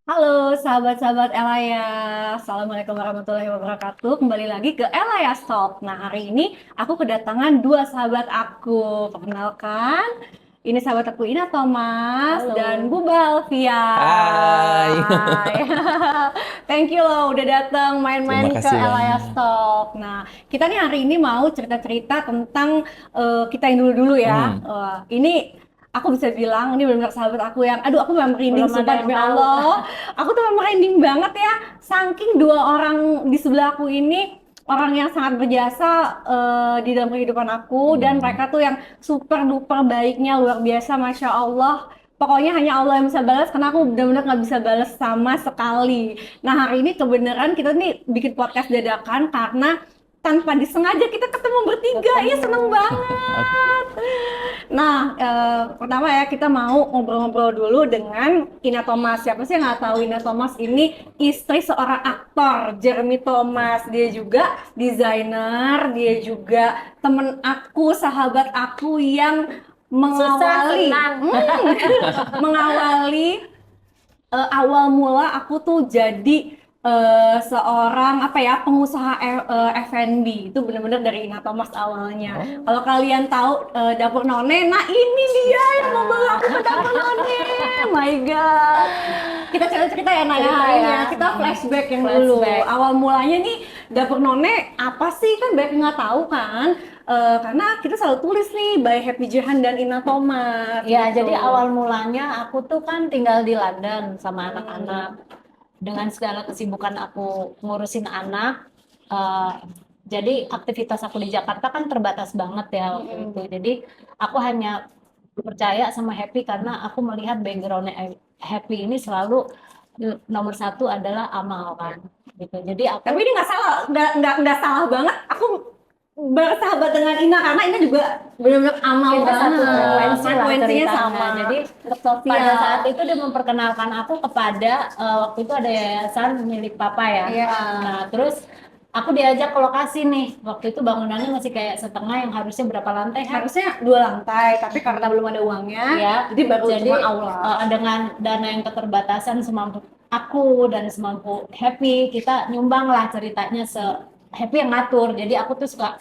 Halo sahabat-sahabat Elaya, Assalamualaikum warahmatullahi wabarakatuh. Kembali lagi ke Elaya Talk. Nah, hari ini aku kedatangan dua sahabat aku. Perkenalkan, ini sahabat aku Ina Thomas dan Halo. Buba Alfia. Hai. Hai. Thank you loh udah datang Terima main-main ke kasih Elaya banyak. Talk. Nah, kita nih hari ini mau cerita-cerita tentang kita yang dulu-dulu ya. Hmm. Ini aku bisa bilang ini benar-benar sahabat aku yang aduh aku memang merinding Belum ada sumpah yang demi tahu. Allah. Aku tuh memang merinding banget ya saking dua orang di sebelah aku ini orang yang sangat berjasa di dalam kehidupan aku dan Hmm. mereka tuh yang super duper baiknya luar biasa Masya Allah. Pokoknya hanya Allah yang bisa balas karena aku benar-benar nggak bisa balas sama sekali. Nah, hari ini kebenaran kita nih bikin podcast dadakan karena tanpa disengaja kita ketemu bertiga. Ya Ketemu. seneng banget. Nah, pertama ya kita mau ngobrol-ngobrol dulu dengan Ina Thomas. Siapa sih yang nggak tahu Ina Thomas ini istri seorang aktor, Jeremy Thomas. Dia juga desainer, dia juga temen aku, sahabat aku yang Susah mengawali, senang. mengawali awal mula aku tuh jadi seorang apa ya pengusaha F&B itu benar-benar dari Ina Thomas awalnya. Oh, Kalau kalian tahu dapur None, nah ini dia yang membawa aku ke dapur None. My God. Kita cerita-cerita ya Naya cerita hari ini ya. ya. Kita flashback yang dulu. Flashback. Awal mulanya nih dapur None apa sih kan banyak yang nggak tahu kan. Karena kita selalu tulis nih by Happy Jehan dan Ina Thomas Ya, gitu. jadi awal mulanya aku tuh kan tinggal di London sama Hmm. anak-anak. Dengan segala kesibukan aku ngurusin anak, eh, jadi aktivitas aku di Jakarta kan terbatas banget ya waktu itu. Mm-mm. Jadi aku hanya percaya sama Happy karena aku melihat backgroundnya Happy ini selalu nomor satu adalah amal kan gitu. Jadi aku Tapi ini nggak salah, nggak salah banget. Aku bersahabat dengan Ina karena Ina juga benar-benar amal kita satu banget. frekuensi lah Frekuensinya ceritanya. sama. Jadi Untuk pada sosial. saat itu dia memperkenalkan aku kepada waktu itu ada yayasan milik papa ya. Iya. Nah, terus aku diajak ke lokasi nih. Waktu itu bangunannya masih kayak setengah yang harusnya berapa lantai, Har? Harusnya 2 lantai, tapi karena belum ada uangnya, Ya, jadi baru jadi cuma aula. dengan dana yang keterbatasan semampu aku dan semampu Happy, kita nyumbang lah ceritanya Happy yang ngatur. Jadi aku tuh suka,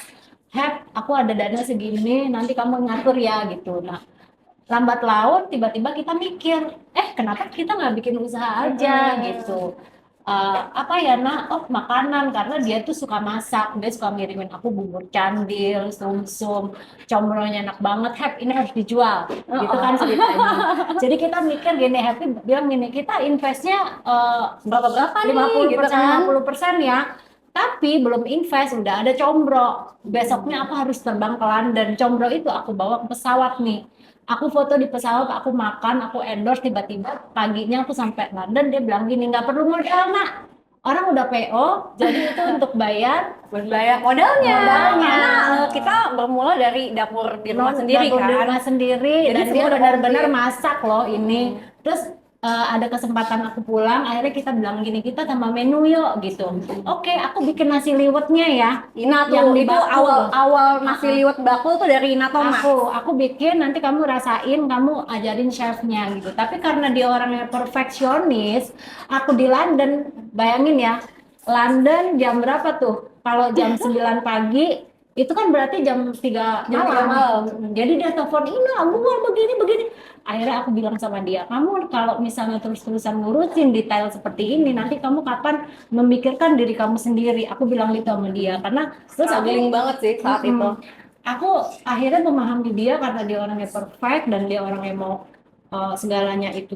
aku ada dana segini, nanti kamu ngatur ya gitu. Nah, lambat laun tiba-tiba kita mikir, kenapa kita nggak bikin usaha aja Mm-mm. gitu. Apa ya nak, oh makanan karena dia tuh suka masak, dia suka ngirimin aku bubur candil, sumsum, comronya enak banget, ini harus dijual, gitu kan Oh. ceritanya. Jadi kita mikir gini, Happy bilang gini, kita investnya Berapa-berapa lima nih, puluh gitu persen lima kan? puluh persen ya, tapi belum invest udah ada combro. Besoknya aku harus terbang ke London, combro itu aku bawa ke pesawat nih. Aku foto di pesawat, aku makan, aku endorse, tiba-tiba paginya aku sampai London, dia bilang gini, nggak perlu modal nak, orang udah PO, jadi itu untuk bayar Berbayar modalnya. modalnya. Karena kita bermula dari dapur di rumah sendiri Dapur di kan. rumah sendiri, Jadi dan dia semua udah benar-benar komplit. masak loh ini. Mm. Terus ada kesempatan aku pulang, akhirnya kita bilang gini, kita tambah menu yuk gitu. Oke, aku bikin nasi liwetnya ya, Ina tuh, yang itu dibakul. awal-awal nasi Uh-uh. liwet bakul tuh dari Ina Thomas. Aku bikin, nanti kamu rasain, kamu ajarin chefnya gitu. Tapi karena dia orangnya perfeksionis, aku di London, bayangin ya, London jam berapa tuh? Kalau jam 9 pagi, itu kan berarti jam 3 Jam 3 malam. malam. Jadi dia telepon, Ina, gua begini, begini. Akhirnya aku bilang sama dia, kamu kalau misalnya terus-terusan ngurusin detail seperti ini, nanti kamu kapan memikirkan diri kamu sendiri? Aku bilang gitu sama dia, karena terus Struggling banget sih saat itu. aku akhirnya memahami dia karena dia orangnya perfect dan dia orangnya mau segalanya itu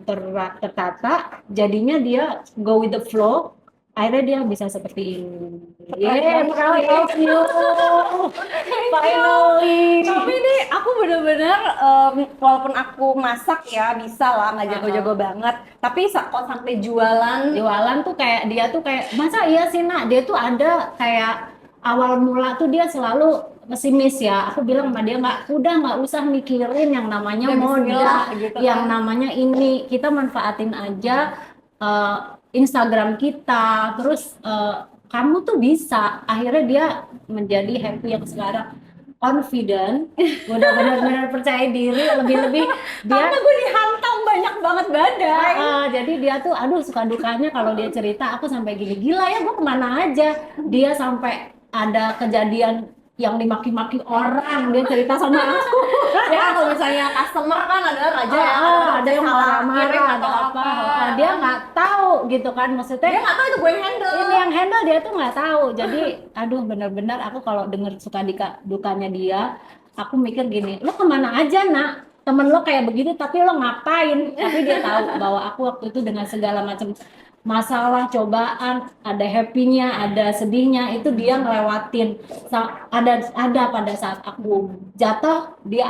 tertata, jadinya dia go with the flow, akhirnya dia bisa seperti ini. Yeah, proud of you. Finally. Tapi nih aku bener-bener walaupun aku masak ya bisa lah nggak jago-jago banget. Tapi kok sampai jualan. Jualan tuh kayak dia tuh kayak masa iya sih nak, dia tuh ada kayak awal mula tuh dia selalu pesimis ya. Aku bilang sama dia nggak usah mikirin yang namanya Udah bismillah modal, gitu yang kan. namanya ini kita manfaatin aja eh, Instagram kita, terus kamu tuh bisa. Akhirnya dia menjadi happy yang sekarang. confident, udah benar-benar percaya diri, lebih-lebih dia. Karena gue dihantam banyak banget badai. Jadi dia tuh, aduh suka dukanya kalau dia cerita, aku sampai gini, gila ya gue kemana aja. Dia sampai ada kejadian yang dimaki-maki orang, dia cerita sama aku. Ya kan kalau misalnya customer kan adalah raja ya, Ada yang salah marah-marah, kirim ada atau apa. Dia nggak tahu gitu kan, maksudnya. Dia nggak tahu itu gue yang handle. Ini yang handle dia tuh nggak tahu. Jadi, aduh benar-benar aku kalau denger suka dukanya dia, aku mikir gini, lo kemana aja nak? Temen lo kayak begitu, tapi lo ngapain? Tapi dia tahu bahwa aku waktu itu dengan segala macam masalah, cobaan, ada happy-nya, ada sedihnya, itu dia ngelewatin. Ada pada saat aku jatuh, dia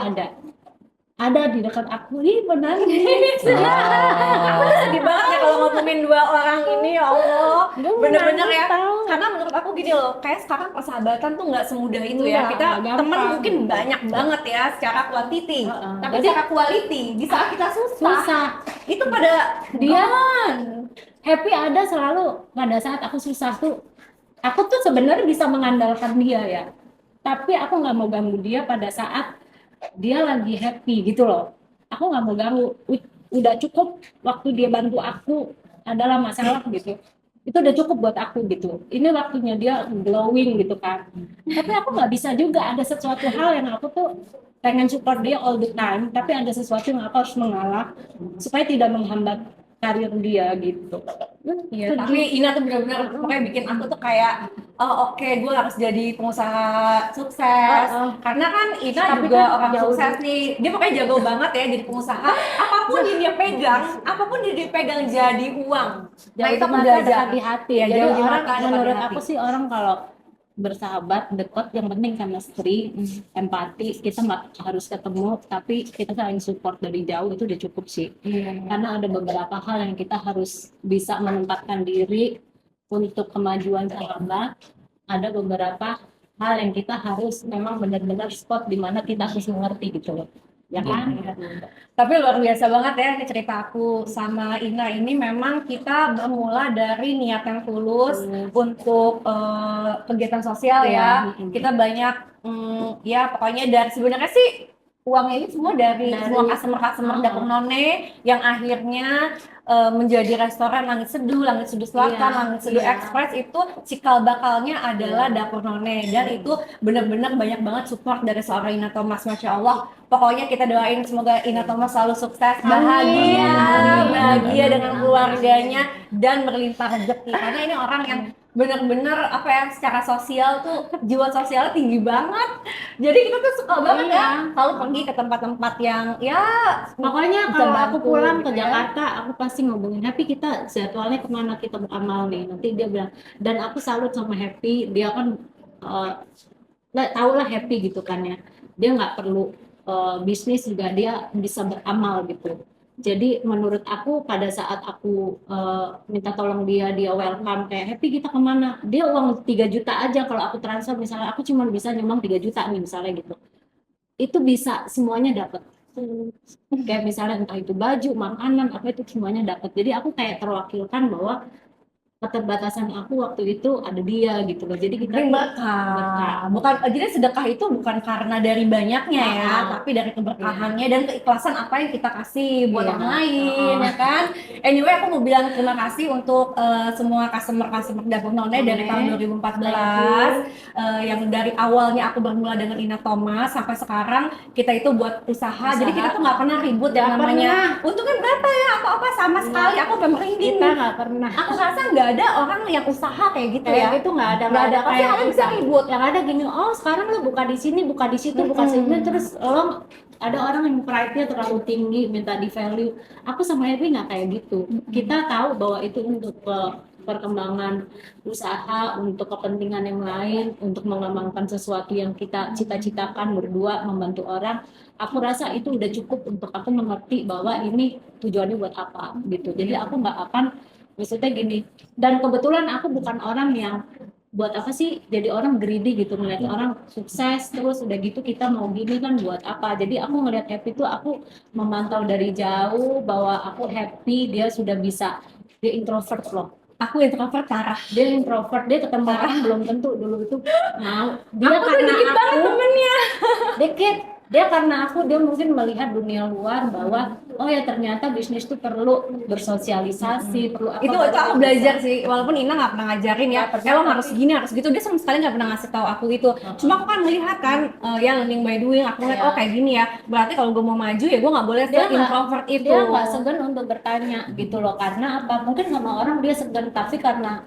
ada di dekat aku. Ih benar nih. Aku tuh sedih banget ya kalau ngomongin dua orang ini, ya Allah. Bener-bener ya. Karena menurut aku gini loh, kayak sekarang persahabatan tuh nggak semudah itu ya. Nggak, Kita nggak temen gampang. mungkin banyak banget ya secara quantity. Tapi Jadi- secara quality, di saat kita Susah. itu pada Dia gone. happy ada selalu pada saat aku susah tuh. Aku tuh sebenarnya bisa mengandalkan dia ya. Tapi aku nggak mau ganggu dia pada saat dia lagi happy gitu loh. Aku nggak mau ganggu. Udah cukup waktu dia bantu aku adalah masalah gitu. Itu udah cukup buat aku gitu. Ini waktunya dia glowing gitu kan. Tapi aku nggak bisa juga, ada sesuatu hal yang aku tuh pengen support dia all the time, tapi ada sesuatu yang aku harus mengalah supaya tidak menghambat karir dia gitu. Iya, tapi Ina tuh benar-benar pokoknya bikin aku tuh kayak oh oke, gue harus jadi pengusaha sukses. Karena kan Ina Tapi juga kan orang jauh sukses nih. Dia pokoknya jago banget ya jadi pengusaha. Apapun yang dia pegang, apapun yang dia pegang jadi uang. Nah, itu Jauh di aku mata, belajar dekat di hati ya. Jadi Jadi orang orang, dekat di menurut hati. aku sih orang kalau bersahabat dekat yang penting chemistry, empati, kita nggak harus ketemu tapi kita saling support dari jauh itu udah cukup sih. Karena ada beberapa hal yang kita harus bisa menempatkan diri untuk kemajuan sahabat, ada beberapa hal yang kita harus memang benar-benar spot di mana kita harus mengerti gitu loh, ya kan? Tapi luar biasa banget ya ini cerita aku sama Ina ini. Memang kita bermula dari niat yang tulus untuk kegiatan sosial ya. Kita banyak ya pokoknya dari sebenarnya sih uangnya ini semua dari semua customer dapur none yang akhirnya menjadi restoran Langit Seduh Selatan, Langit Seduh Express itu cikal bakalnya adalah dapur none, dan itu benar-benar banyak banget support dari seorang Ina Thomas, masya Allah. Pokoknya kita doain semoga Ina Thomas selalu sukses, bahagia dengan keluarganya dan berlimpah rezeki. Karena ini orang yang benar-benar apa ya, secara sosial tuh jiwa sosialnya tinggi banget. Jadi kita tuh suka banget ya kalau pergi ke tempat-tempat yang ya Makanya bisa kalau aku bantu pulang ke gitu ya. Jakarta, aku pasti ngomongin Happy, kita jadwalnya kemana kita beramal nih. Nanti dia bilang, dan aku salut sama Happy, dia kan tau lah Happy gitu kan ya. Dia nggak perlu bisnis juga dia bisa beramal gitu. Jadi menurut aku pada saat aku minta tolong dia welcome kayak Happy kita kemana, dia uang 3 juta aja kalau aku transfer, misalnya aku cuma bisa nyumbang 3 juta nih misalnya gitu, itu bisa semuanya dapat. Kayak misalnya entah itu baju, makanan, apa itu semuanya dapat. Jadi aku kayak terwakilkan bahwa keterbatasan aku waktu itu ada dia gitu loh. Jadi kita Tapi berkah. Bukan, jadi sedekah itu bukan karena dari banyaknya ya, tapi dari keberkahannya dan keikhlasan apa yang kita kasih buat orang lain, ya kan? Anyway, aku mau bilang terima kasih untuk semua customer dapur none dari tahun 2014 yang dari awalnya aku bermula dengan Ina Thomas sampai sekarang kita itu buat usaha. Jadi kita tuh nggak pernah ribut yang namanya untungnya berapa ya atau apa, sama sekali. Aku udah merinding. kita nggak pernah. Aku rasa nggak ada orang yang usaha kayak gitu ya. Gitu nggak ada Pasti kayak kalian bisa ribut. yang ada gini, oh sekarang lo buka di sini, buka di situ, buka sini, terus lo ada orang yang pride-nya terlalu tinggi, minta di value. Aku sama Happy nggak kayak gitu. Kita tahu bahwa itu untuk perkembangan usaha, untuk kepentingan yang lain, untuk mengembangkan sesuatu yang kita cita-citakan berdua, membantu orang. Aku rasa itu udah cukup untuk aku mengerti bahwa ini tujuannya buat apa gitu. Jadi aku nggak akan, maksudnya gini, dan kebetulan aku bukan orang yang buat apa sih jadi orang greedy gitu, ngeliat orang sukses terus udah gitu kita mau gini kan buat apa. Jadi aku ngeliat Happy tuh aku memantau dari jauh bahwa aku happy dia sudah bisa, dia introvert loh, Aku introvert parah. Dia introvert, dia ketemu orang belum tentu dulu itu mau. Dia Aku tuh karena dikit banget aku temennya. dikit, dia karena aku, dia mungkin melihat dunia luar bahwa oh ya ternyata bisnis tuh perlu bersosialisasi, perlu apa, Itu baru aku dia belajar bisa. sih, walaupun Ina nggak pernah ngajarin ya, Nggak pernah, lo tapi harus gini harus gitu, dia sama sekali nggak pernah ngasih tahu aku itu. Cuma aku kan melihat kan, ya learning by doing, aku ngeliat oh ya, kayak gini ya, berarti kalau gue mau maju ya gue nggak boleh se-introvert itu. dia nggak segan untuk bertanya gitu loh, karena apa, mungkin sama orang dia segan, tapi karena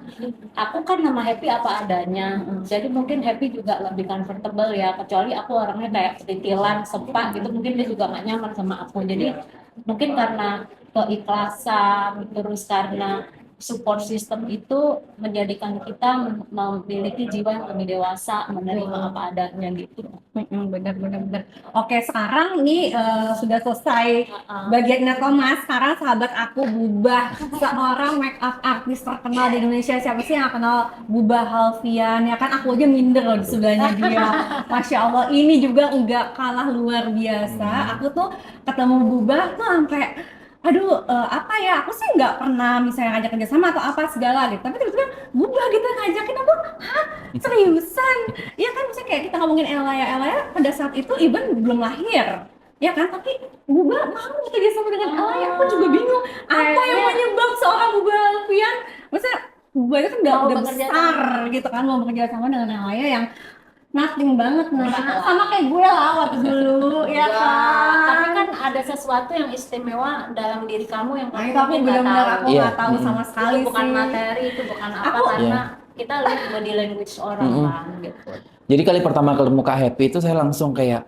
aku kan nama Happy apa adanya, jadi mungkin Happy juga lebih comfortable ya, kecuali aku orangnya kayak perintilan sepak gitu, mungkin dia juga nggak nyaman sama aku. Jadi mungkin karena keikhlasan, terus karena support system itu menjadikan kita memiliki jiwa yang lebih dewasa, menerima apa adanya gitu. Bener. Oke, sekarang nih sudah selesai Uh-uh. bagian Thomas. Sekarang sahabat aku Bubah, seorang make up artis terkenal di Indonesia. Siapa sih yang gak kenal Bubah Halfian? Ya kan aku aja minder loh di sebelahnya dia. Masya Allah, ini juga nggak kalah luar biasa. Aku tuh ketemu Bubah tuh sampai aduh apa ya, aku sih nggak pernah misalnya ngajak kerja sama atau apa segala gitu, tapi tiba-tiba Bubah gitu ngajakin aku, hah seriusan? Ya kan misalnya kayak kita ngomongin Elaya pada saat itu Iban belum lahir, ya kan? Tapi Bubah mau kerja sama dengan Elaya, aku juga bingung apa yang Kayaknya menyebab seorang Bubah Alfian, maksudnya Bubah itu kan mau udah bekerja besar sama. gitu kan, mau bekerja sama dengan Elaya yang nothing banget, nah Enggak lah. sama kayak gue lah waktu dulu, ya Enggak, tapi kan? kan ada sesuatu yang istimewa dalam diri kamu yang Nah kamu itu aku mungkin nggak benar-benar tahu. aku Iya, nggak tahu sama sekali Itu bukan sih. materi, itu bukan apa, Aku karena iya. kita lihat body language orang Mm-mm. kan gitu. Jadi kali pertama ketemu Kak Happy itu saya langsung kayak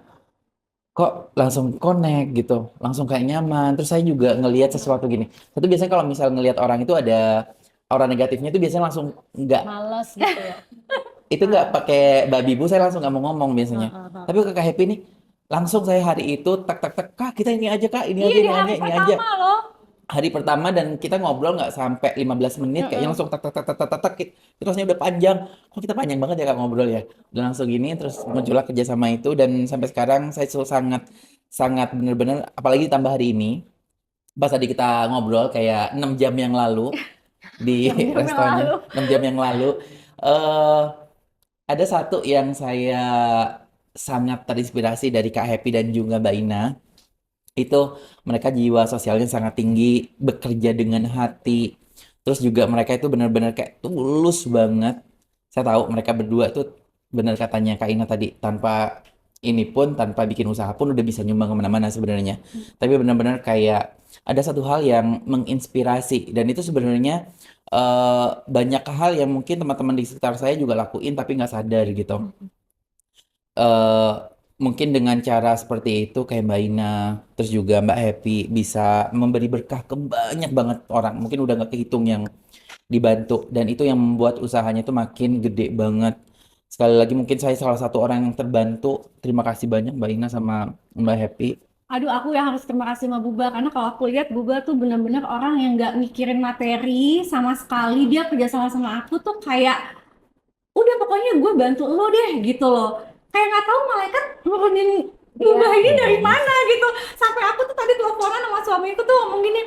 kok langsung connect gitu, langsung kayak nyaman. Terus saya juga ngelihat sesuatu gini. Satu biasanya kalau misal ngelihat orang itu ada aura negatifnya itu biasanya langsung Males gitu ya. nggak pakai babi bu, saya langsung nggak mau ngomong biasanya. Heeh. Tapi ke Kak Happy nih langsung saya hari itu tak tak tak kak kita ini aja kak ini iya aja di ini aja hari ini aja pertama loh. hari pertama dan kita ngobrol nggak sampai 15 menit kayaknya langsung tak tak tak tak tak tak, tak. Terusnya udah panjang, kok kita panjang banget ya kak ngobrol ya, dan langsung gini terus muncullah kerjasama itu dan sampai sekarang saya sangat sangat bener-bener, apalagi ditambah hari ini pas tadi kita ngobrol kayak 6 jam yang lalu di 6 jam yang restonya, lalu. 6 jam yang lalu eh ada satu yang saya sangat terinspirasi dari Kak Happy dan juga Mbak Ina, itu mereka jiwa sosialnya sangat tinggi, bekerja dengan hati, terus juga mereka itu benar-benar kayak tulus banget. Saya tahu mereka berdua itu benar katanya Kak Ina tadi, tanpa ini pun, tanpa bikin usaha pun udah bisa nyumbang kemana-mana sebenarnya. Tapi benar-benar kayak ada satu hal yang menginspirasi, dan itu sebenarnya banyak hal yang mungkin teman-teman di sekitar saya juga lakuin tapi nggak sadar gitu. eh Mungkin dengan cara seperti itu kayak Mbak Ina, terus juga Mbak Happy bisa memberi berkah ke banyak banget orang. Mungkin udah nggak kehitung yang dibantu, dan itu yang membuat usahanya itu makin gede banget. Sekali lagi mungkin saya salah satu orang yang terbantu. Terima kasih banyak Mbak Ina sama Mbak Happy. Aduh, aku yang harus terima kasih sama Buba, karena kalau aku lihat Buba tuh benar-benar orang yang nggak mikirin materi sama sekali. Dia kerja sama sama aku tuh kayak udah pokoknya gue bantu lo deh gitu loh, kayak nggak tahu malaikat nurunin Buba ini dari mana gitu. Sampai aku tuh tadi teleponan sama suamiku tuh ngomong gini,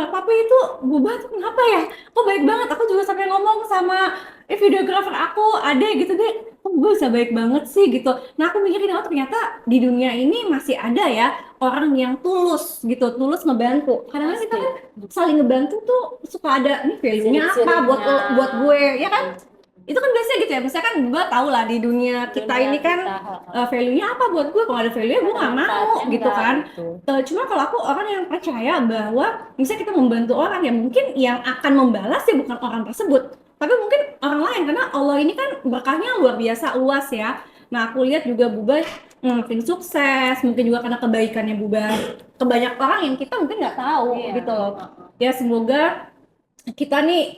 papi itu Buba tuh kenapa ya, kok baik banget. Aku juga sampai ngomong sama videografer aku Ade gitu deh, kok Buba bisa baik banget sih gitu. Nah aku mikirin, oh ternyata di dunia ini masih ada ya orang yang tulus gitu, tulus ngebantu. Kadang-kadang kita kan saling ngebantu tuh suka ada nih value-nya apa buat Ciri-cirinya. buat gue, ya kan? Itu kan biasanya gitu ya, misalnya kan gue tau lah di dunia kita Dunia ini kan kita, value-nya apa buat gue, kalau ada value-nya gue nggak mau manfaatnya gitu enggak kan. gitu. Cuma kalau aku orang yang percaya bahwa misalnya kita membantu orang, ya mungkin yang akan membalas ya bukan orang tersebut, tapi mungkin orang lain, karena Allah ini kan berkahnya luar biasa luas ya. Nah aku lihat juga Buba mungkin sukses, mungkin juga karena kebaikannya Buba ke banyak orang yang kita mungkin nggak tahu Iya. gitu loh. Ya semoga kita nih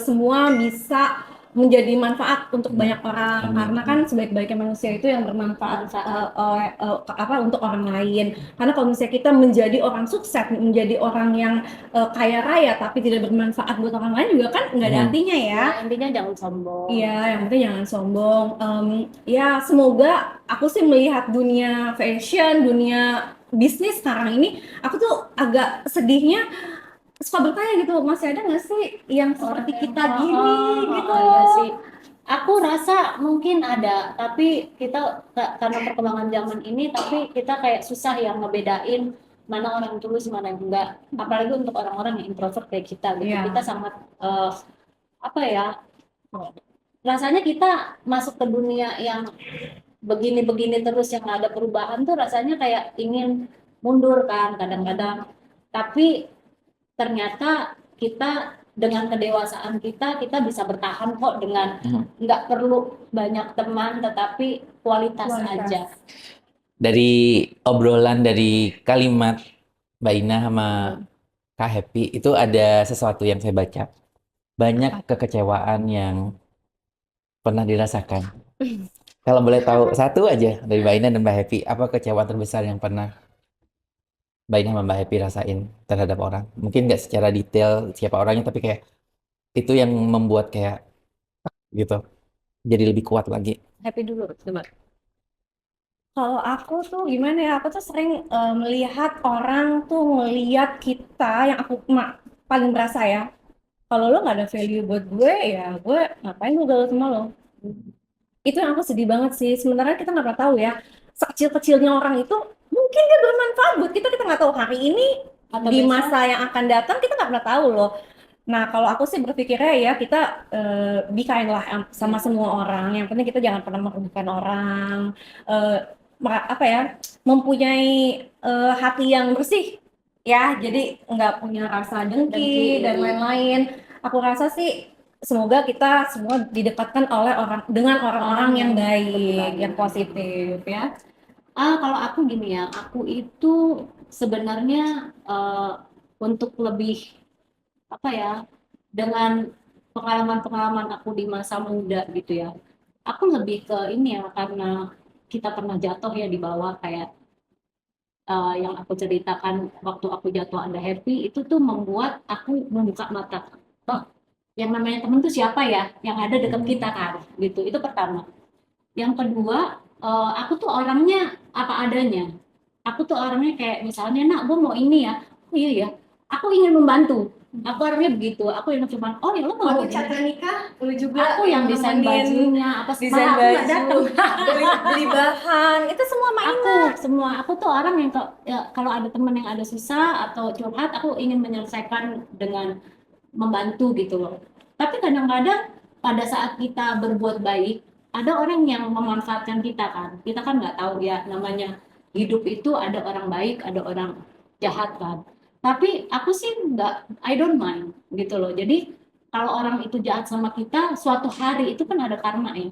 semua bisa menjadi manfaat untuk banyak orang. Amin. Karena kan sebaik-baiknya manusia itu yang bermanfaat apa untuk orang lain. Karena kalau misalnya kita menjadi orang sukses, menjadi orang yang kaya raya tapi tidak bermanfaat buat orang lain juga kan nggak ada artinya ya. Nah, intinya jangan sombong. Iya, yang penting jangan sombong. Ya semoga, aku sih melihat dunia fashion, dunia bisnis sekarang ini, aku tuh agak sedihnya suka bertanya gitu, masih ada nggak sih yang seperti kita gini gitu? Iya sih. Aku rasa mungkin ada, tapi kita karena perkembangan zaman ini, tapi kita kayak susah yang ngebedain mana orang tulus, mana yang enggak. Apalagi untuk orang-orang yang introvert kayak kita gitu. Iya. Kita sangat apa ya? Rasanya kita masuk ke dunia yang begini-begini terus yang nggak ada perubahan tuh rasanya kayak ingin mundur kan kadang-kadang. Tapi ternyata kita dengan kedewasaan kita bisa bertahan kok dengan nggak perlu banyak teman tetapi kualitas aja. Dari obrolan dari kalimat Mbak Ina sama Kak Happy itu ada sesuatu yang saya baca. Banyak kekecewaan yang pernah dirasakan. Kalau boleh tahu satu aja dari Mbak Ina dan Mbak Happy, apa kekecewaan terbesar yang pernah Mbak Ina sama Mbak Happy rasain terhadap orang? Mungkin nggak secara detail siapa orangnya, tapi kayak itu yang membuat kayak gitu, jadi lebih kuat lagi. Happy dulu coba. Kalau aku tuh gimana ya, aku tuh sering melihat orang tuh ngelihat kita, yang aku paling berasa ya, kalau lo nggak ada value buat gue, ya gue ngapain gue gaul sama lo. Itu yang aku sedih banget sih. Sementara kita nggak pernah tahu ya, sekecil-kecilnya orang itu mungkin dia bermanfaat buat kita nggak tahu hari ini, Atau di besok. masa yang akan datang kita nggak pernah tahu loh. Nah, kalau aku sih berpikirnya ya kita be kind lah sama semua orang. Yang penting kita jangan pernah merugikan orang. Eh, apa ya, mempunyai hati yang bersih ya. Jadi nggak punya rasa dengki dan lain-lain. Aku rasa sih semoga kita semua didekatkan oleh dengan orang-orang yang baik, yang positif ya. Kalau aku gini ya, aku itu sebenarnya untuk lebih apa ya, dengan pengalaman-pengalaman aku di masa muda gitu ya, aku lebih ke ini ya, karena kita pernah jatuh ya di bawah kayak yang aku ceritakan waktu aku jatuh ada Happy, itu tuh membuat aku membuka mata. Oh, yang namanya temen tuh siapa ya yang ada dekat kita kan, gitu. Itu pertama. Yang kedua, aku tuh orangnya apa adanya. Aku tuh orangnya kayak misalnya, nak, gue mau ini ya. Oh iya ya, aku ingin membantu. Aku orangnya begitu. Aku yang cuma, oh ya lo mau Waktu ini. Cakra nikah, lu juga Aku yang desain nemenin bajunya, apa desain malah aku nggak datang. beli bahan, itu semua Aku tuh orang yang ya, kalau ada teman yang ada susah atau curhat, aku ingin menyelesaikan dengan membantu gitu loh. Tapi kadang-kadang pada saat kita berbuat baik, ada orang yang memanfaatkan kita kan. Kita kan nggak tahu ya, namanya hidup itu ada orang baik, ada orang jahat kan. Tapi aku sih nggak, I don't mind gitu loh. Jadi kalau orang itu jahat sama kita, suatu hari itu kan ada karma ya.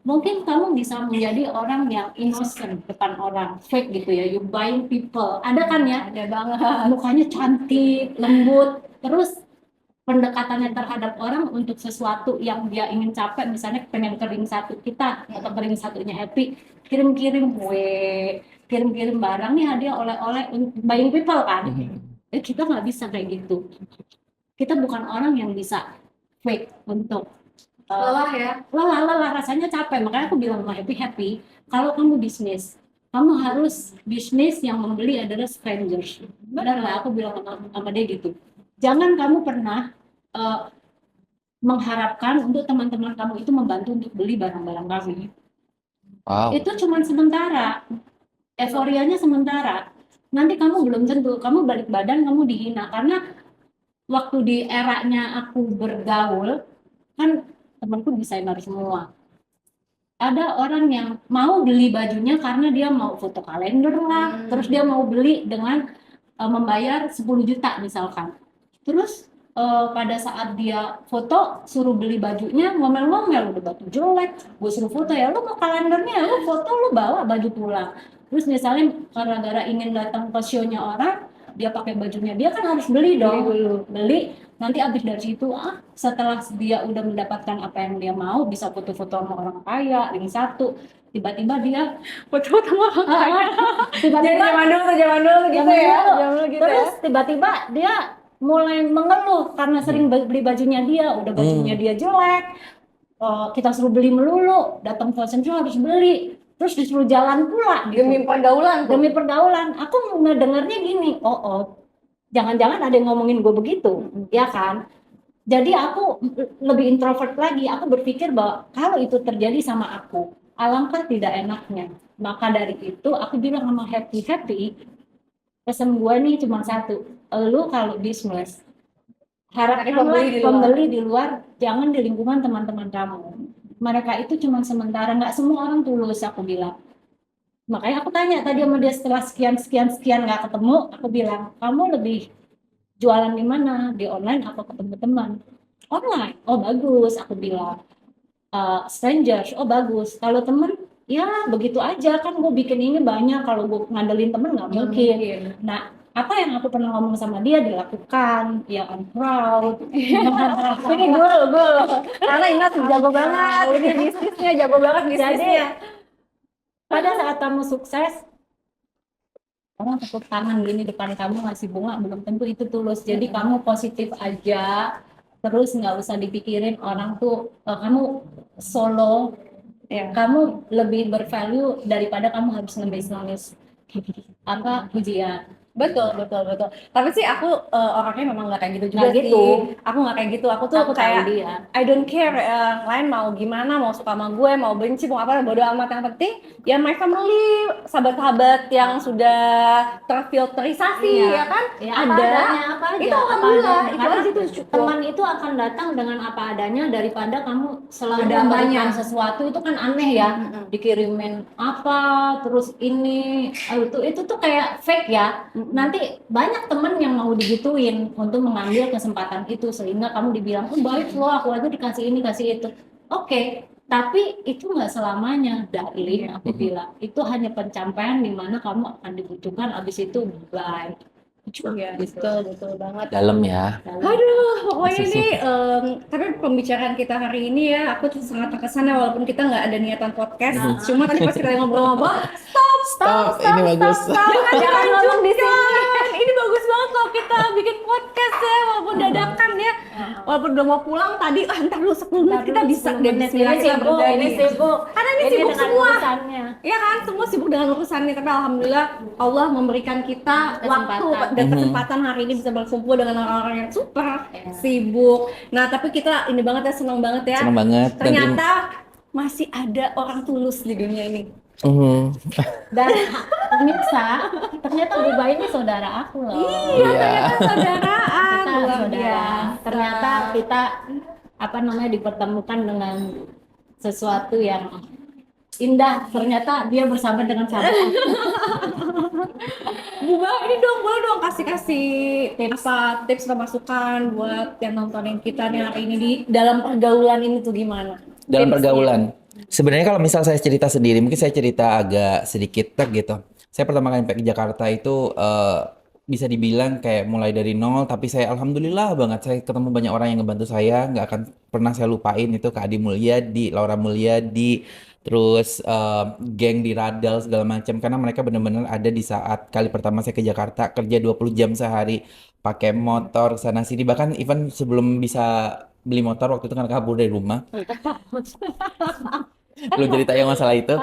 Mungkin kamu bisa menjadi orang yang innocent depan orang, fake gitu ya, you buying people. Ada kan ya? ada banget. Mukanya cantik, lembut, terus pendekatannya terhadap orang untuk sesuatu yang dia ingin capai, misalnya pengen kering satu kita atau kering satunya Happy, kirim-kirim kue, kirim-kirim barang nih hadiah oleh-oleh buying people kan. Kita nggak bisa kayak gitu. Kita bukan orang yang bisa fake untuk Lelah ya. lelah rasanya capek. Makanya aku bilang sama Happy, kalau kamu bisnis, kamu harus bisnis yang membeli adalah strangers. Benar lah, aku bilang sama dia gitu. Jangan kamu pernah mengharapkan untuk teman-teman kamu itu membantu untuk beli barang-barang kamu. Wow. Itu cuma sementara, euforianya sementara. Nanti kamu belum tentu, kamu balik badan, kamu dihina. Karena waktu di eranya aku bergaul, kan temanku desainer semua. Ada orang yang mau beli bajunya karena dia mau foto kalender lah, terus dia mau beli dengan membayar 10 juta misalkan. Terus pada saat dia foto, suruh beli bajunya, ngomel-ngomel, udah baju jelek, gue suruh foto ya, lu mau kalendernya, lu foto, lu bawa baju pulang. Terus misalnya gara-gara ingin datang ke show-nya orang, dia pakai bajunya, dia kan harus beli dong, beli. Nanti abis dari situ, setelah dia udah mendapatkan apa yang dia mau, bisa foto-foto sama orang kaya, ring satu, tiba-tiba dia Foto-foto sama orang kaya. tiba-tiba Zaman dulu gitu ya. Zaman dulu gitu terus ya. tiba-tiba dia mulai mengeluh karena sering beli bajunya dia, udah bajunya dia jelek, kita suruh beli melulu, datang fashion show harus beli, terus disuruh jalan pula gitu. Demi pergaulan tuh. Demi pergaulan. Aku ngedengarnya gini, oh jangan-jangan ada yang ngomongin gue begitu, ya kan? Jadi aku lebih introvert lagi. Aku berpikir bahwa kalau itu terjadi sama aku, alangkah tidak enaknya. Maka dari itu aku bilang sama Happy, pesan gue nih cuma satu. Lu kalau bisnis, harapkanlah pembeli di luar, jangan di lingkungan teman-teman kamu. Mereka itu cuma sementara, nggak semua orang tulus, aku bilang. Makanya aku tanya tadi sama dia setelah sekian nggak ketemu, aku bilang, kamu lebih jualan di mana? Di online atau ketemu teman? Online. Oh bagus, aku bilang. Strangers, oh bagus. Kalau temen, ya begitu aja kan gue bikin ini banyak. Kalau gue ngandelin temen nggak mungkin. Nah, apa yang aku pernah ngomong sama dia dilakukan, ya I'm proud. Ini gul. Karena ingat jago banget. Ini bisnisnya jago banget bisnisnya. Pada saat kamu sukses, orang tepuk tangan gini depan kamu ngasih bunga, belum tentu itu tulus. Jadi kamu positif aja, terus nggak usah dipikirin orang tuh kamu solo, kamu lebih bervalue daripada kamu harus ngebis apa ujian. Betul. Tapi sih aku orangnya memang nggak kayak gitu juga Nggak sih. gitu. Aku nggak kayak gitu. Aku tuh Aku kayak tahu dia. I don't care yang lain mau gimana, mau suka sama gue, mau benci, mau apa, bodo amat. Yang penting ya my family, sahabat-sahabat yang sudah terfilterisasi ya kan, Ya, ada. apa aja, Itu apa alhamdulillah, adanya. itu Karena aja tuh cukup. teman itu akan datang dengan apa adanya daripada kamu selalu Ada memberikan apanya. sesuatu. Itu kan aneh ya, dikirimin apa terus ini itu tuh kayak fake ya. Nanti banyak teman yang mau digituin untuk mengambil kesempatan itu sehingga kamu dibilang, oh baik loh, aku aja dikasih ini kasih itu. Oke, tapi itu nggak selamanya, darling. Aku bilang itu hanya pencapaian di mana kamu akan dibutuhkan, abis itu bye. Iya, Gitu. betul banget. Dalam ya. Aduh, pokoknya Susu. ini tapi pembicaraan kita hari ini ya, aku tuh sangat terkesan ya walaupun kita nggak ada niatan podcast. Cuma tadi pas kita ngobrol-ngobrol, Stop, ini bagus. jangan ngomong di sini. Ini bagus banget kalau kita bikin podcast ya, walaupun dadakan ya. Walaupun udah mau pulang tadi, ntar dulu 10 menit kita bisa deh bismillah kita berdua ini ini. sibuk. Karena ini Ini sibuk dengan semua. urusannya. Iya kan, semua sibuk dengan urusannya, tapi alhamdulillah Allah memberikan kita waktu Kesempatan. dan kesempatan hari ini bisa berkumpul dengan orang-orang yang super sibuk. Nah, tapi kita ini banget ya, senang banget ya. Senang banget. Dan Ternyata masih ada orang tulus di dunia ini. Dan ternyata Buba ini saudara aku loh. Iya. Saudaraan, Kita luar saudara. biasa. Ternyata kita dipertemukan dengan sesuatu yang indah. Ternyata dia bersama dengan sahabat aku. Buba, ini dong, boleh dong kasih tips atau masukan buat yang nontonin kita nih hari ini di dalam pergaulan ini tuh gimana? Dalam Tipsnya. pergaulan. Sebenarnya kalau misal saya cerita sendiri, mungkin saya cerita agak sedikit gitu. Saya pertama kali sampai ke Jakarta itu bisa dibilang kayak mulai dari nol, tapi saya alhamdulillah banget saya ketemu banyak orang yang ngebantu saya, nggak akan pernah saya lupain itu Kak Adi Mulyadi, Laura Mulyadi, terus geng di Radal segala macam karena mereka benar-benar ada di saat kali pertama saya ke Jakarta kerja 20 jam sehari pakai motor sana sini bahkan even sebelum bisa beli motor waktu itu kan kabur dari rumah belum cerita yang masalah itu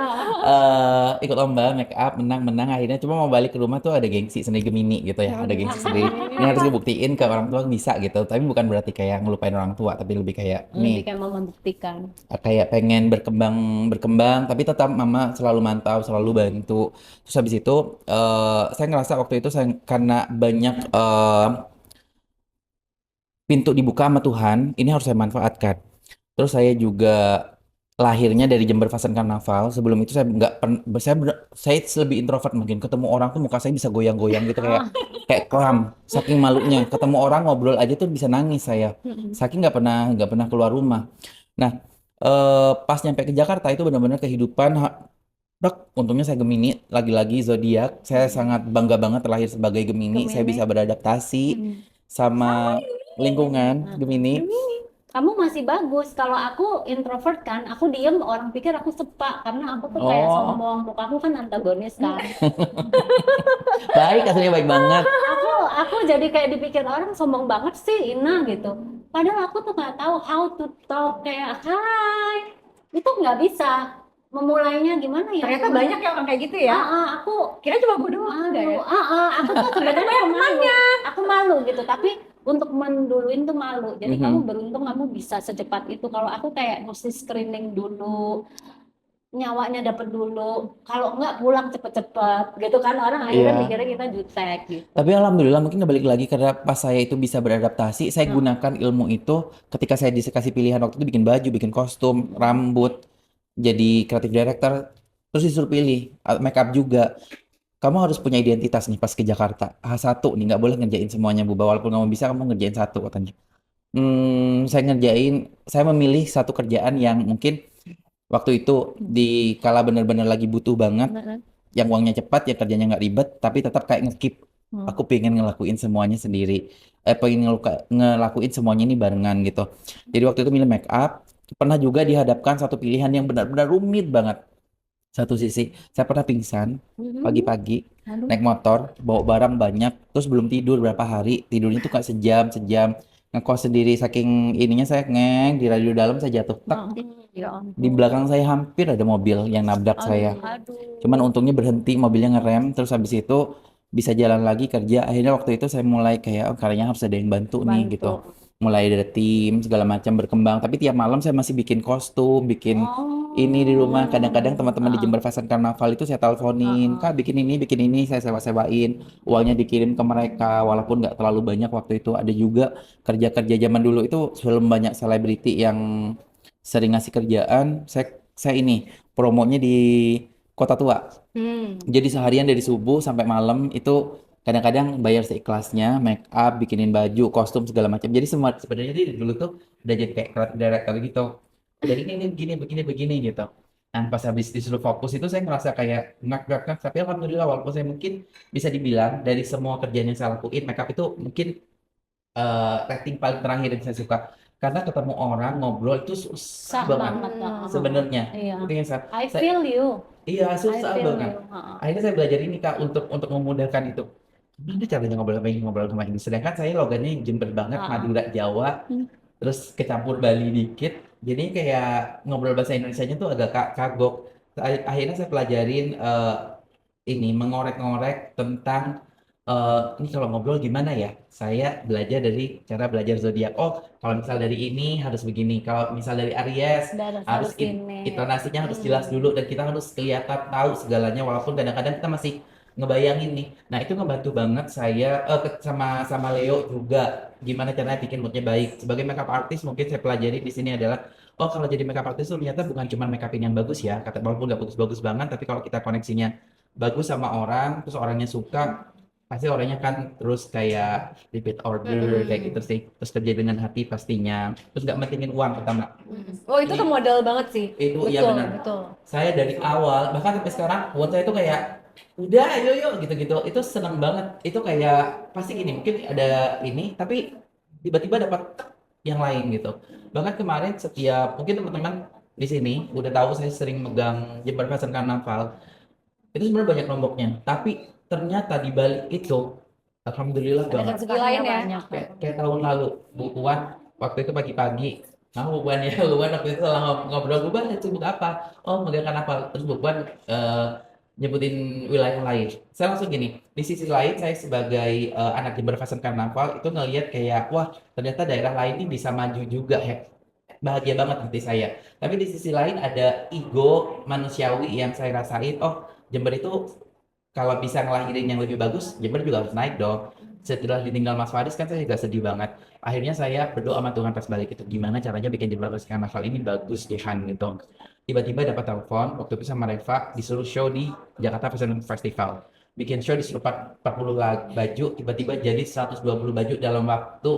ikut lomba make up menang akhirnya cuma mau balik ke rumah tuh ada gengsi sendiri Gemini gitu ya ada gengsi sendiri ini harus dibuktiin ke orang tua bisa gitu tapi bukan berarti kayak ngelupain orang tua tapi lebih kayak nih Lebih kayak mau membuktikan. kayak pengen berkembang tapi tetap mama selalu mantau selalu bantu terus habis itu saya ngerasa waktu itu saya karena banyak pintu dibuka sama Tuhan ini harus saya manfaatkan terus saya juga lahirnya dari Jember Fashion Carnaval. Sebelum itu saya nggak saya lebih introvert mungkin. Ketemu orang tuh muka saya bisa goyang-goyang gitu kayak kram. Saking malunya. Ketemu orang ngobrol aja tuh bisa nangis saya. Saking nggak pernah keluar rumah. Nah, pas nyampe ke Jakarta itu benar-benar kehidupan. Untungnya saya Gemini, lagi-lagi zodiak. Saya sangat bangga banget terlahir sebagai Gemini. Saya bisa beradaptasi sama lingkungan Gemini. Kamu masih bagus. Kalau aku introvert kan, aku diem, orang pikir aku sepak karena aku tuh kayak Oh. sombong. Muka aku kan antagonis kan. Baik, aslinya baik banget. Aku jadi kayak dipikir orang sombong banget sih, Ina gitu. Padahal aku tuh nggak tahu how to talk kayak hai. Itu nggak bisa. Memulainya gimana ya? Ternyata banyak yang orang kayak gitu ya. Aku Kira cuma gue doang enggak ya? aku tuh sebenarnya malu. Aku malu gitu, tapi untuk menduluin tuh malu. Jadi Mhm. kamu beruntung kamu bisa secepat itu. Kalau aku kayak mesti screening dulu, nyawanya dapet dulu. Kalau enggak pulang cepet-cepet gitu kan, orang akhirnya Iya. mikirnya kita jutek gitu. Tapi alhamdulillah mungkin balik lagi karena pas saya itu bisa beradaptasi, saya Nah, gunakan ilmu itu ketika saya dikasih pilihan waktu itu bikin baju, bikin kostum, rambut, jadi creative director, terus disuruh pilih make up juga. Kamu harus punya identitas nih pas ke Jakarta. H1 nih, nggak boleh ngerjain semuanya Bu. Walaupun kamu bisa, kamu ngerjain satu katanya. Saya memilih satu kerjaan yang mungkin waktu itu di kala bener-bener lagi butuh banget, bener. yang uangnya cepat, yang kerjanya nggak ribet, tapi tetap kayak ngekip. Hmm. Aku pengen ngelakuin semuanya sendiri. Pengen ngelakuin semuanya ini barengan gitu. Jadi waktu itu milih make up. Pernah juga dihadapkan satu pilihan yang benar-benar rumit banget. Satu sisi, saya pernah pingsan pagi-pagi, Aduh. naik motor, bawa barang banyak, terus belum tidur berapa hari. Tidurnya tuh kayak sejam. Ngekos sendiri, saking ininya saya di radio dalam saya jatuh. Tak, Oh, ya di ampun. belakang saya hampir ada mobil yang nabrak saya. Aduh. Cuman untungnya berhenti, mobilnya ngerem, terus habis itu bisa jalan lagi kerja. Akhirnya waktu itu saya mulai kayak, oh, kayaknya harus ada yang bantu nih gitu. Bantu. Mulai dari tim, segala macam berkembang. Tapi tiap malam saya masih bikin kostum, bikin ini di rumah. Kadang-kadang teman-teman di Ah, Jember Fashion Carnaval itu saya teleponin, ah, Kak bikin ini, saya sewa-sewain. Uangnya dikirim ke mereka, walaupun nggak terlalu banyak waktu itu. Ada juga kerja-kerja zaman dulu itu sebelum banyak selebriti yang sering ngasih kerjaan. Saya ini promonya di Kota Tua. Hmm. Jadi seharian dari subuh sampai malam itu kadang-kadang bayar seikhlasnya, make up, bikinin baju, kostum segala macam. Jadi semua sebenarnya dia dulu tuh udah jadi kayak creative director gitu. Udah ini begini gitu. Nah, pas habis disuruh fokus itu saya ngerasa kayak ngak. Tapi alhamdulillah walaupun saya mungkin bisa dibilang dari semua kerjaan yang saya lakuin, make up itu mungkin rating paling terakhir yang saya suka. Karena ketemu orang ngobrol itu susah sah banget banget. sebenarnya. Iya. Itu yang I saya, feel you. iya I susah feel banget. you. Ah. Akhirnya saya belajar ini Kak untuk memudahkan itu. Gimana caranya ngobrol sama ini? Sedangkan saya logannya yang Jember banget, Ah. Madura, Jawa, Hmm. terus kecampur Bali dikit. Jadi kayak ngobrol bahasa Indonesianya tuh agak kagok. Akhirnya saya pelajarin ini mengorek-ngorek tentang ini kalau ngobrol gimana ya? Saya belajar dari cara belajar zodiak. Oh, kalau misal dari ini harus begini. Kalau misal dari Aries harus Harus ini. intonasinya harus jelas dulu dan kita harus kelihatan tahu segalanya walaupun kadang-kadang kita masih ngebayangin nih. Nah, itu ngebantu banget saya sama sama Leo juga gimana caranya bikin moodnya baik. Sebagai makeup artist mungkin saya pelajari di sini adalah oh kalau jadi makeup artist tuh ternyata bukan cuma makeupin yang bagus ya. Kata walaupun nggak bagus-bagus banget tapi kalau kita koneksinya bagus sama orang terus orangnya suka pasti orangnya kan terus kayak repeat order kayak gitu sih terus kerja dengan hati pastinya terus nggak mentingin uang pertama Oh, itu tuh modal banget sih. itu iya Betul, benar betul. saya dari awal bahkan sampai sekarang buat saya itu kayak udah ayo yuk gitu-gitu itu seneng banget itu kayak pasti gini mungkin ada ini tapi tiba-tiba dapat tek yang lain gitu bahkan kemarin setiap mungkin teman-teman di sini udah tahu saya sering megang Jember Fashion Carnaval itu sebenarnya banyak nomboknya tapi ternyata di balik itu alhamdulillah Ada banget rezeki lain ya. Banyak. kayak tahun lalu Bu Puan waktu itu pagi-pagi nah Bu Puan ya Bu Puan waktu itu setelah ngobrol Bu Puan sibuk apa oh mengerjakan apa terus Bu Puan nyebutin wilayah lain saya langsung gini di sisi lain saya sebagai anak Jember Fashion Carnaval itu ngelihat kayak wah ternyata daerah lain ini bisa maju juga ya bahagia banget hati saya tapi di sisi lain ada ego manusiawi yang saya rasain oh Jember itu kalau bisa ngelahirin yang lebih bagus, Jember juga harus naik dong. Setelah ditinggal Mas Faris kan saya juga sedih banget. Akhirnya saya berdoa sama Tuhan pas balik itu gimana caranya bikin Jember Fashion Carnaval ini bagus Jihan gitu. Tiba-tiba dapat telepon waktu itu sama Reva disuruh show di Jakarta Fashion Festival. Bikin show disuruh 40 baju, tiba-tiba jadi 120 baju dalam waktu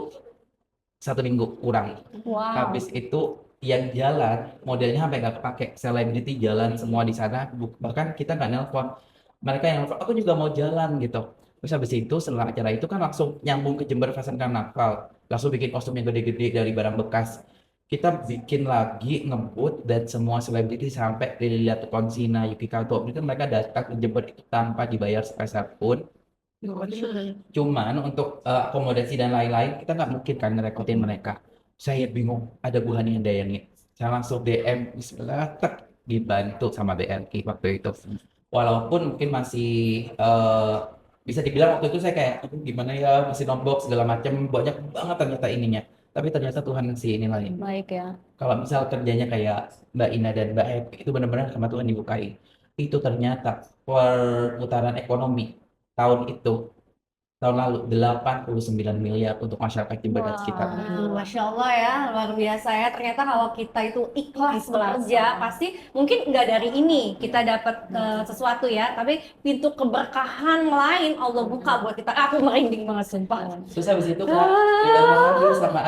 1 minggu kurang. Wow. Habis itu yang jalan modelnya sampai nggak pakai selebriti jalan semua di sana bahkan kita nggak nelpon mereka yang nelpon aku juga mau jalan gitu terus habis itu setelah acara itu kan langsung nyambung ke Jember Fashion Carnaval langsung bikin kostum yang gede-gede dari barang bekas kita bikin lagi ngebut dan semua selebriti sampai Lily Latukonsina, Yuki Kato itu mereka datang ke Jember itu tanpa dibayar sepeser pun cuman untuk akomodasi dan lain-lain kita nggak mungkin kan ngerepotin mereka saya bingung ada Bu Hani yang dayangin saya langsung DM Bismillah tek dibantu sama BRI waktu itu walaupun mungkin masih bisa dibilang waktu itu saya kayak aduh gimana ya, masih nombok segala macam, banyak banget ternyata ininya. Tapi ternyata Tuhan sih ini lain. Baik ya. Kalau misal kerjanya kayak Mbak Ina dan Mbak Happy itu benar-benar sama Tuhan dibukain. Itu ternyata perputaran ekonomi tahun itu, tahun lalu 89 miliar untuk masyarakat Jember dan sekitar. Masya Allah ya, luar biasa ya. Ternyata kalau kita itu ikhlas Ikhlas, bekerja, ya. pasti mungkin nggak dari ini kita dapat sesuatu ya, tapi pintu keberkahan lain Allah buka buat kita. Aku merinding banget sumpah. Terus habis itu Kak, kita ngobrol sama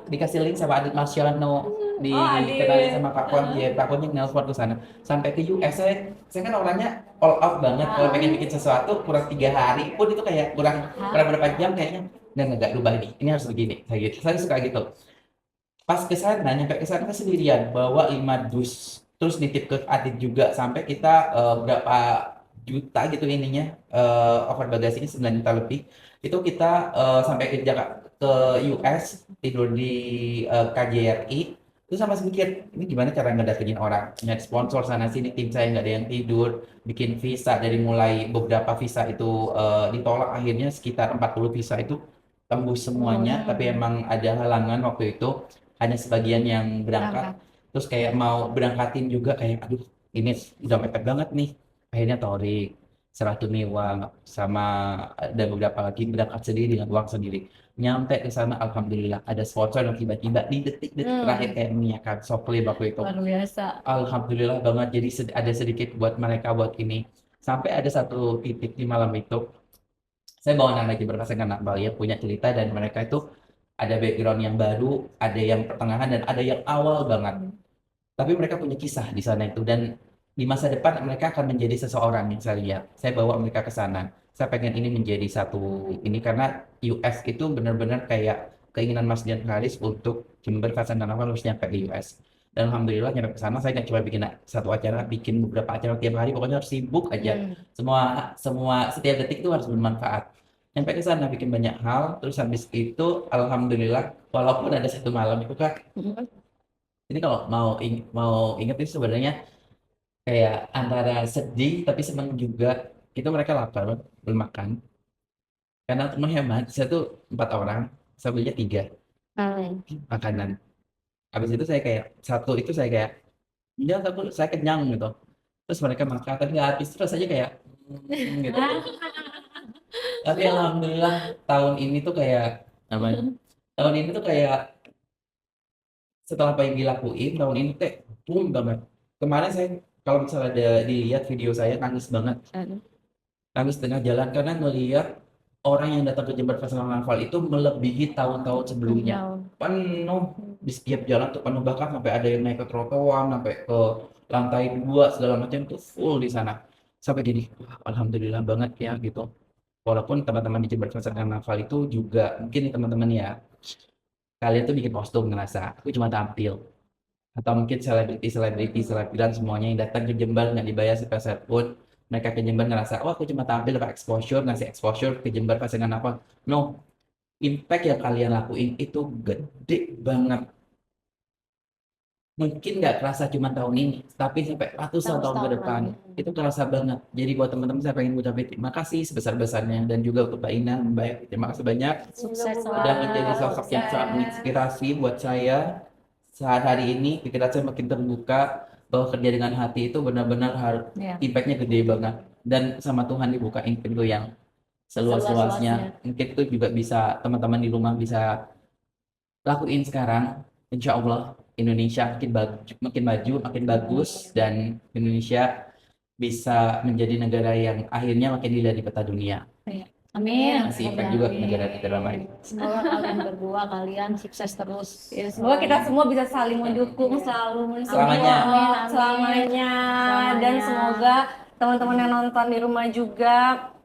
dikasih link sama Adit Marciano, Adit. dikenalin sama Pak Kon, ya Pak Kon yang nelpon ke sana. Sampai ke US, saya kan orangnya all out banget. Kalau pengen bikin sesuatu kurang 3 hari pun itu kayak kurang berapa jam kayaknya nggak rubah ini harus begini. Saya suka gitu. Pas ke sana, nyampe ke sana sendirian, bawa 5 dus, terus nitip ke Adit juga sampai kita berapa juta gitu ininya, over bagasinya 9 juta lebih. Itu kita sampai ke ke US, tidur di KJRI, terus sama mikir ini gimana cara ngedatengin orang, nyari sponsor sana sini, tim saya nggak ada yang tidur, bikin visa dari mulai beberapa visa itu ditolak, akhirnya sekitar 40 visa itu tembus semuanya, tapi emang ada halangan waktu itu, hanya sebagian yang berangkat. Terus kayak mau berangkatin juga kayak aduh ini udah mepet banget nih, akhirnya Torik, Seratumiwa sama ada beberapa lagi berangkat sendiri dengan uang sendiri. Nyampe ke sana alhamdulillah ada sponsor yang tiba-tiba di detik-detik terakhir kayak menyiapkan Soklim waktu itu. Luar biasa. Alhamdulillah banget, jadi ada sedikit buat mereka buat ini. Sampai ada satu titik di malam itu saya bawa anak lagi berpasangan anak Bali ya, punya cerita dan mereka itu ada background yang baru, ada yang pertengahan dan ada yang awal banget. Tapi mereka punya kisah di sana itu dan di masa depan mereka akan menjadi seseorang yang saya lihat. Saya bawa mereka ke sana. Saya pengen ini menjadi satu ini karena US itu benar-benar kayak keinginan Mas Dian Haris untuk Jember Fashion Carnival harus nyampe di US. Dan alhamdulillah nyampe ke sana saya nggak cuma bikin satu acara, bikin beberapa acara tiap hari, pokoknya harus sibuk aja. Semua setiap detik itu harus bermanfaat. Nyampe ke sana bikin banyak hal, terus habis itu alhamdulillah walaupun ada satu malam itu Kak, ini kalau mau inget itu sebenarnya kayak antara sedih tapi senang juga. Itu mereka lapar belum makan karena untuk menghemat saya tuh 4 orang, saya belinya 3 makanan. Habis itu saya kayak satu itu saya kayak ya tapi saya kenyang gitu, terus mereka makan tapi nggak habis, terus aja kayak gitu. Tapi alhamdulillah tahun ini tuh kayak apa ya, tahun ini tuh kayak setelah apa yang dilakuin tahun ini teh boom banget. Kemarin saya kalau misalnya ada dilihat video saya nangis banget, nangis tengah jalan karena ngelihat orang yang datang ke Jember Fashion Carnival itu melebihi tahun-tahun sebelumnya. Penuh di setiap jalan tuh penuh, bahkan sampai ada yang naik ke trotoar, sampai ke lantai 2 segala macam tuh full di sana. Sampai jadi wah, alhamdulillah banget ya gitu. Walaupun teman-teman di Jember Fashion Carnival itu juga mungkin nih teman-teman ya, kalian tuh bikin kostum ngerasa aku cuma tampil, atau mungkin selebgram semuanya yang datang ke Jember nggak dibayar sepeser pun, mereka ke Jember ngerasa oh aku cuma tampil dapat exposure, ngasih exposure ke Jember pasangan apa. No, impact yang kalian lakuin itu gede banget, mungkin nggak kerasa cuma tahun ini tapi sampai ratusan tahun ke depan itu kerasa banget. Jadi buat teman-teman saya pengen ucapin terima kasih sebesar-besarnya, dan juga untuk Mbak Ina, Mbak Eti, terima kasih banyak Sukses udah menjadi sosok yang sangat menginspirasi buat saya. Saat hari ini pikiran saya makin terbuka bahwa kerja dengan hati itu benar-benar harus impactnya gede banget, dan sama Tuhan dibukain pintu yang seluas-luasnya. Mungkin itu juga bisa teman-teman di rumah bisa lakuin sekarang. Insya Allah Indonesia makin maju, makin bagus, dan Indonesia bisa menjadi negara yang akhirnya makin dilihat di peta dunia. Amin. Masih impact juga ke negara-negara lain. Semoga kalian berdua sukses terus. Ya, semoga kita semua bisa saling mendukung, selalu Selamanya. selamanya. Dan semoga teman-teman yang nonton di rumah juga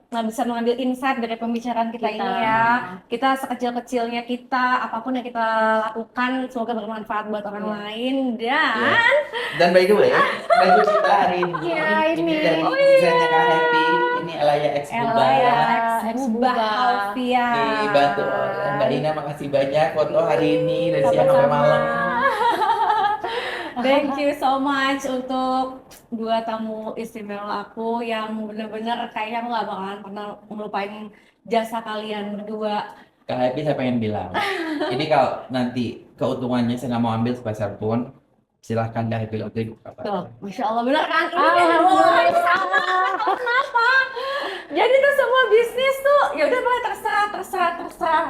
bisa mengambil insight dari pembicaraan kita ini ya. Kita sekecil-kecilnya kita, apapun yang kita lakukan, semoga bermanfaat buat orang lain. Dan by the way, baju kita hari ini ini dari desainnya Kak Happy, ini Elaya X Bubah Alfia. Dibantu oleh Mbak Ina, makasih banyak foto hari ini dari siang sampai malam. Thank you so much untuk dua tamu istimewa aku yang benar-benar kayaknya aku nggak bakalan pernah melupain jasa kalian berdua. Kak Happy saya pengen bilang, ini kalau nanti keuntungannya saya nggak mau ambil sepeser pun, silahkan Kak Happy Loading. Tuh, Masya Allah benar kan? Ini Alhamdulillah. kenapa? Jadi tuh semua bisnis tuh ya udah boleh terserah.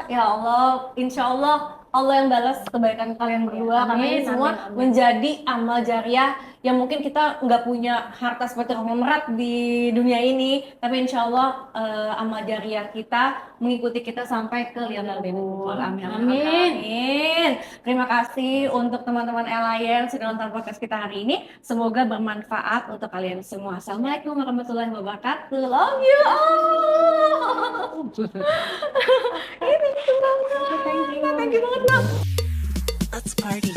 Ya Allah, insya Allah Allah yang balas kebaikan kalian berdua karena ini Amin, semua amin, amin. menjadi amal jariah yang mungkin kita nggak punya harta seperti konglomerat di dunia ini, tapi insya Allah amal jariah kita mengikuti kita sampai ke liang kubur. Amin. Amin. Amin. Terima kasih untuk teman-teman Alliance sudah nonton podcast kita hari ini. Semoga bermanfaat untuk kalian semua. Assalamualaikum warahmatullahi wabarakatuh. Love you all. Ini banget. Thank you banget, Bang. Let's party.